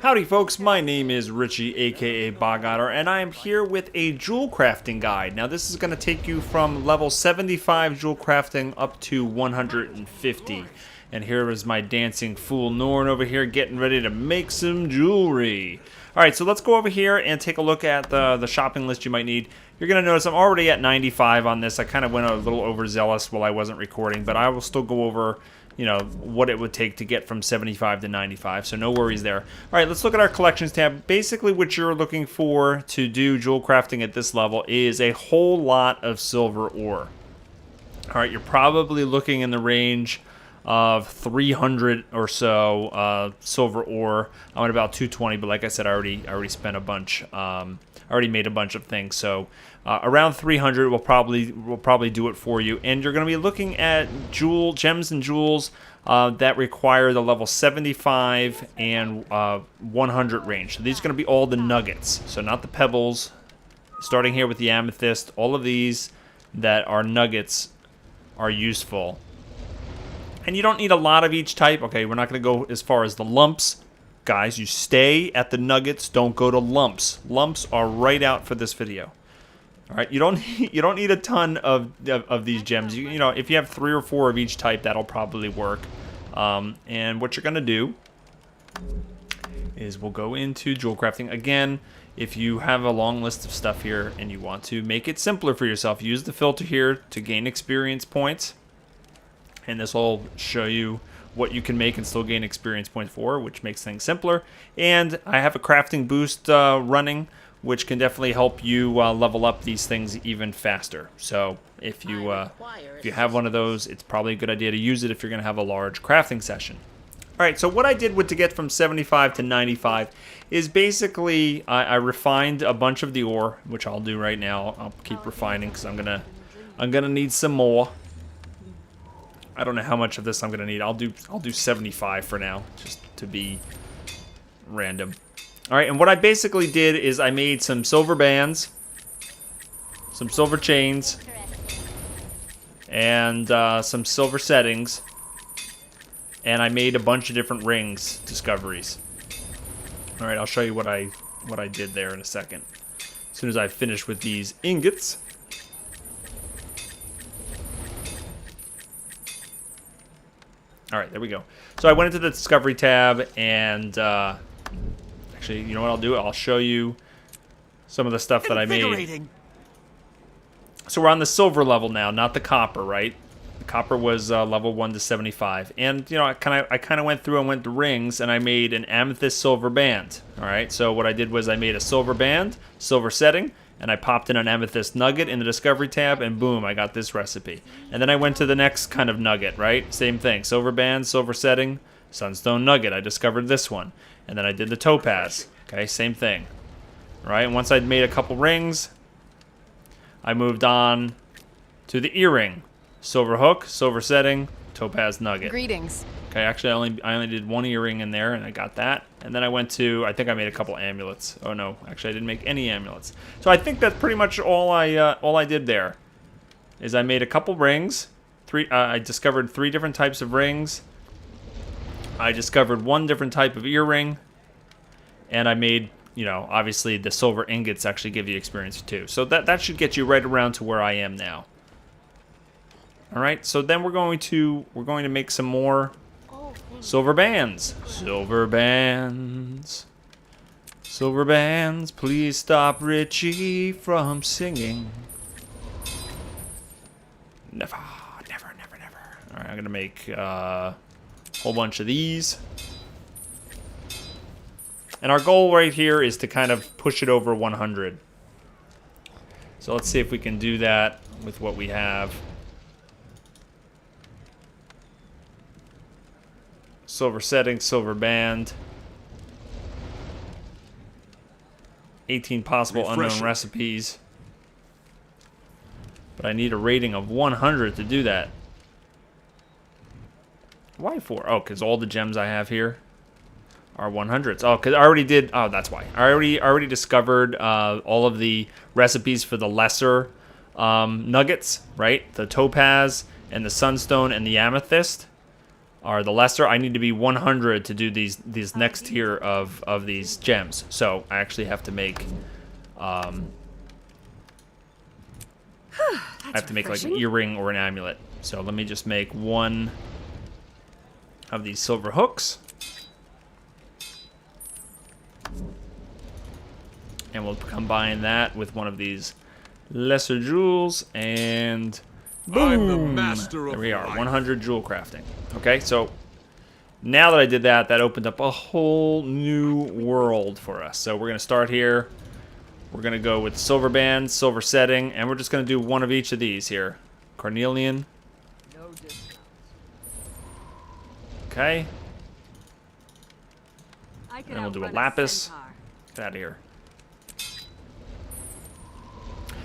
Howdy folks, my name is Richie aka Otter, and I am here with a jewel crafting guide. Now this is going to take you from level 75 jewel crafting up to 150. And here is my dancing fool Norn over here getting ready to make some jewelry. Alright, so let's go over here and take a look at the shopping list you might need. You're going to notice I'm already at 95 on this. I kind of went a little overzealous while I wasn't recording, but I will still go over, you know, what it would take to get from 75 to 95, so no worries there. All right, let's look at our collections tab. Basically what you're looking for to do jewel crafting at this level is a whole lot of silver ore. All right, you're probably looking in the range of 300 or so silver ore. I'm at about 220, but like I said, I already spent a bunch. I already made a bunch of things, so around 300 will probably do it for you. And you're going to be looking at gems and jewels that require the level 75 and 100 range. So these are going to be all the nuggets, so not the pebbles. Starting here with the amethyst, all of these that are nuggets are useful. And you don't need a lot of each type. Okay, we're not going to go as far as the lumps. Guys, you stay at the nuggets, don't go to lumps. Lumps are right out for this video. All right, you don't need a ton of these gems. You know, if you have 3 or 4 of each type, that'll probably work. And what you're gonna do is we'll go into jewel crafting again. If you have a long list of stuff here and you want to make it simpler for yourself, use the filter here to gain experience points. And this will show you what you can make and still gain experience points for, which makes things simpler. And I have a crafting boost running, which can definitely help you level up these things even faster. So if you have one of those, it's probably a good idea to use it if you're going to have a large crafting session. All right, so what I did to get from 75 to 95 is basically I refined a bunch of the ore, which I'll do right now. I'll keep refining because I'm gonna need some more. I don't know how much of this I'm gonna need. I'll do 75 for now, just to be random. All right, and what I basically did is I made some silver bands, some silver chains, and some silver settings, and I made a bunch of different rings discoveries. All right, I'll show you what I did there in a second. As soon as I finish with these ingots. All right, there we go. So I went into the Discovery tab, and actually, you know what I'll do? I'll show you some of the stuff that I made. So we're on the silver level now, not the copper, right? The copper was level 1 to 75. And, you know, I kind of went through and went to rings, and I made an amethyst silver band. All right, so what I did was I made a silver band, silver setting, and I popped in an amethyst nugget in the Discovery tab, and boom, I got this recipe. And then I went to the next kind of nugget, right? Same thing, silver band, silver setting, sunstone nugget. I discovered this one. And then I did the topaz. Okay, same thing. Right, and once I'd made a couple rings, I moved on to the earring. Silver hook, silver setting, topaz nugget. Greetings. Okay, actually I only did one earring in there, and I got that. And then I went to, I think I made a couple amulets. Oh no, actually I didn't make any amulets. So I think that's pretty much all I did there. Is I made a couple rings. I discovered 3 different types of rings. I discovered 1 different type of earring. And I made, you know, obviously the silver ingots actually give you experience too. So that should get you right around to where I am now. All right, so then we're going to make some more silver bands. Silver bands. Silver bands, please stop Richie from singing. Never, never, never, never. All right, I'm gonna make a whole bunch of these. And our goal right here is to kind of push it over 100. So let's see if we can do that with what we have. Silver setting, silver band. 18 possible unknown recipes. But I need a rating of 100 to do that. Why 4? Oh, because all the gems I have here are 100s. Oh, because I already did. Oh, that's why. I already discovered all of the recipes for the lesser nuggets, right? The topaz and the sunstone and the amethyst. are the lesser. I need to be 100 to do these next tier of these gems. So I actually have to make I have to make like an earring or an amulet. So let me just make one of these silver hooks. And we'll combine that with one of these lesser jewels, and boom! There we are, 100 jewel crafting. Okay, so now that I did that, that opened up a whole new world for us. So we're going to start here. We're going to go with silver band, silver setting, and we're just going to do one of each of these here. Carnelian. Okay. And we'll do a lapis. Get out of here.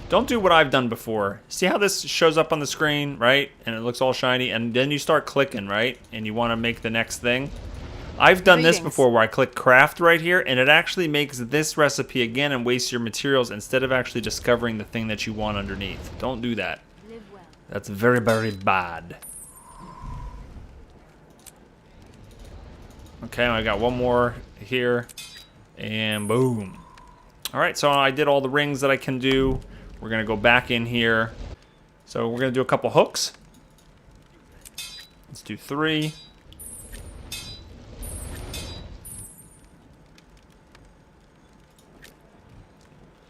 Don't do what I've done before. See how this shows up on the screen, right? And it looks all shiny, and then you start clicking, right? And you want to make the next thing. I've done this before where I click craft right here, and it actually makes this recipe again and wastes your materials instead of actually discovering the thing that you want underneath. Don't do that. That's very, very bad. Okay, I got one more here, and boom. All right, so I did all the rings that I can do. We're going to go back in here. So we're going to do a couple hooks. Let's do 3.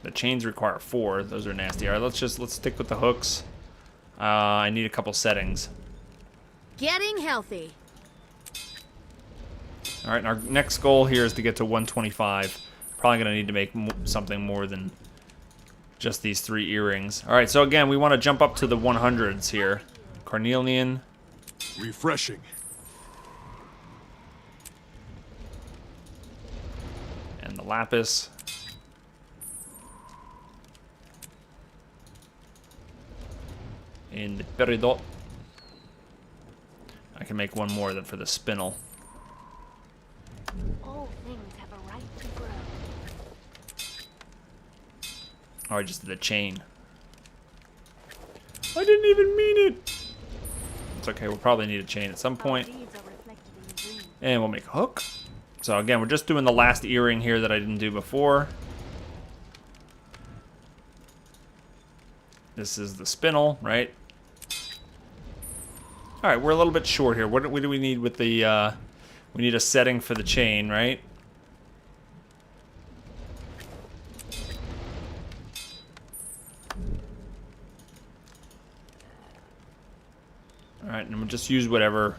The chains require 4. Those are nasty. All right, let's stick with the hooks. I need a couple settings. Getting healthy. All right, and our next goal here is to get to 125. Probably going to need to make something more than just these 3 earrings. All right, so again, we want to jump up to the 100s here. Carnelian. Refreshing. And the lapis. And the peridot. I can make one more for the spinel. All things have a right to grow. Oh, I just did a chain. I didn't even mean it. It's okay, we'll probably need a chain at some point. And we'll make a hook. So again, we're just doing the last earring here that I didn't do before. This is the spinel, right? All right, we're a little bit short here. What do we need with the, we need a setting for the chain, right? Alright, and we'll just use whatever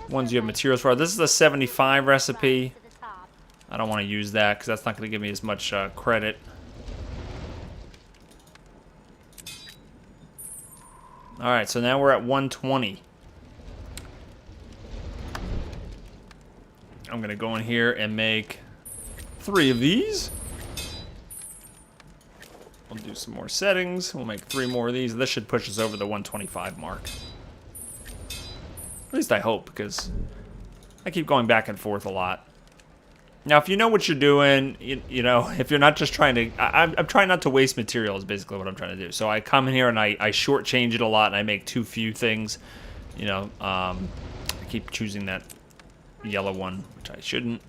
ones you have materials for. This is a 75 recipe. I don't want to use that because that's not going to give me as much credit. Alright, so now we're at 120. I'm going to go in here and make 3 of these. We'll do some more settings. We'll make 3 more of these. This should push us over the 125 mark. At least I hope, because I keep going back and forth a lot. Now, if you know what you're doing, you know, if you're not just trying to... I'm trying not to waste material is basically what I'm trying to do. So I come in here and I shortchange it a lot, and I make too few things. You know, I keep choosing that yellow one, which I shouldn't.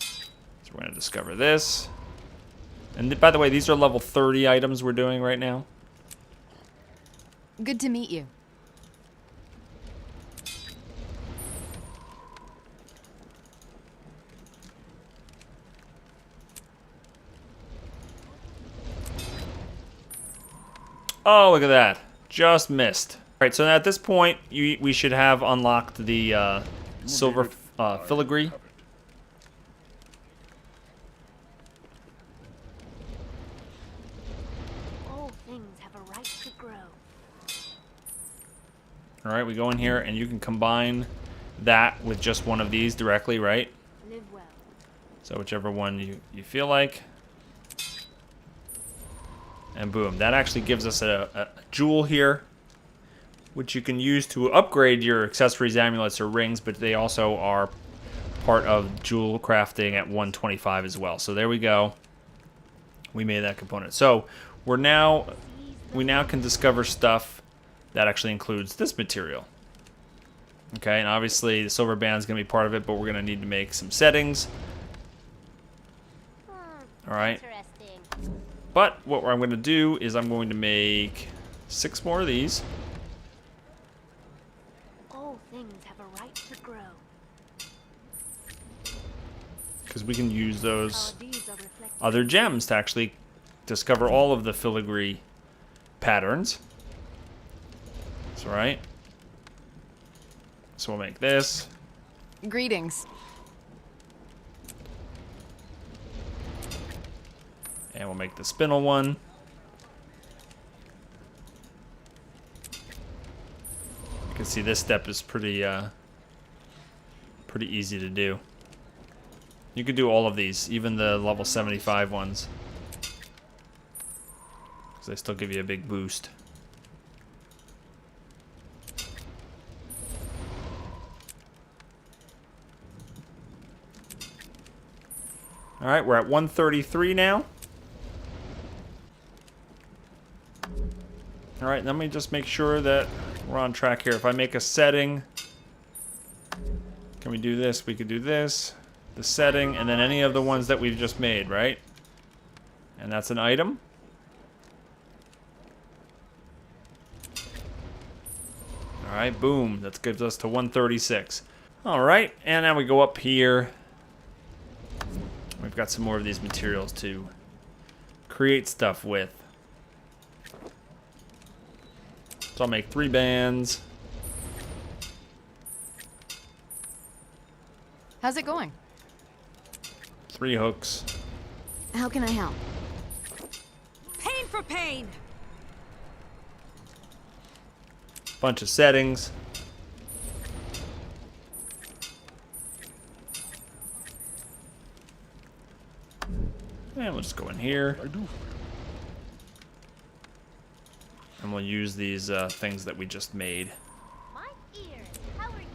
So we're going to discover this. And by the way, these are level 30 items we're doing right now. Good to meet you. Oh, look at that. Just missed. All right, so at this point, we should have unlocked the silver filigree. All things have a right to grow. All right, we go in here, and you can combine that with just one of these directly, right? Live well. So whichever one you feel like. And boom, that actually gives us a jewel here, which you can use to upgrade your accessories, amulets, or rings, but they also are part of jewel crafting at 125 as well. So there we go. We made that component. So we now can discover stuff that actually includes this material. Okay, and obviously the silver band is going to be part of it, but we're going to need to make some settings. All right. Interesting. But what I'm going to do is I'm going to make 6 more of these. All things have a right to grow. Because we can use those How these are reflected. other gems to actually discover all of the filigree patterns. That's right. So we'll make this. Greetings. And we'll make the spindle one. You can see this step is pretty easy to do. You could do all of these, even the level 75 ones. Because they still give you a big boost. Alright, we're at 133 now. Alright, let me just make sure that we're on track here. If I make a setting, can we do this? We could do this, the setting, and then any of the ones that we've just made, right? And that's an item. Alright, boom. That gives us to 136. Alright, and now we go up here. We've got some more of these materials to create stuff with. So I'll make 3 bands. How's it going? 3 hooks. How can I help? Pain for pain! Bunch of settings. And we'll just go in here. And we'll use these things that we just made. My ears. How are you?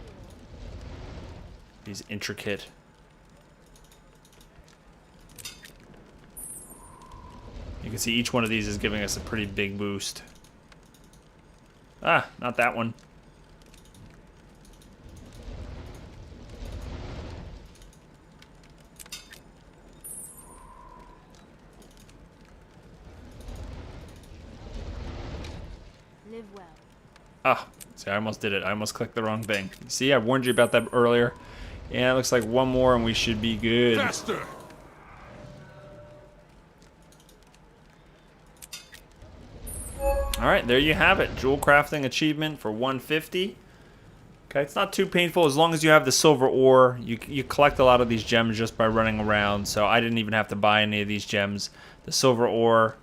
These intricate. You can see each one of these is giving us a pretty big boost. Ah, not that one. Live well. Ah, see, I almost did it. I almost clicked the wrong thing. See, I warned you about that earlier. Yeah, it looks like one more and we should be good. Faster! Alright, there you have it. Jewel crafting achievement for 150. Okay, it's not too painful as long as you have the silver ore. You collect a lot of these gems just by running around, so I didn't even have to buy any of these gems. The silver ore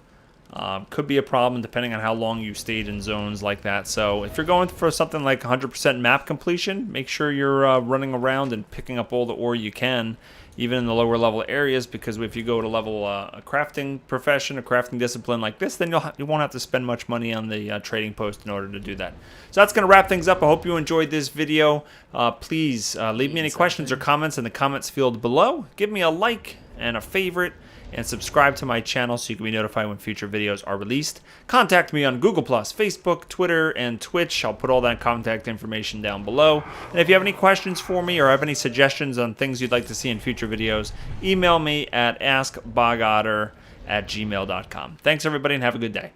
could be a problem depending on how long you stayed in zones like that. So if you're going for something like 100% map completion, make sure you're running around and picking up all the ore you can, even in the lower level areas, because if you go to level a crafting profession, a crafting discipline like this, then you won't have to spend much money on the trading post in order to do that. So that's going to wrap things up. I hope you enjoyed this video. Please leave me any questions or comments in the comments field below. Give me a like and a favorite, and subscribe to my channel so you can be notified when future videos are released. Contact me on Google+, Facebook, Twitter, and Twitch. I'll put all that contact information down below. And if you have any questions for me or have any suggestions on things you'd like to see in future videos, email me at askbogotter@gmail.com. Thanks, everybody, and have a good day.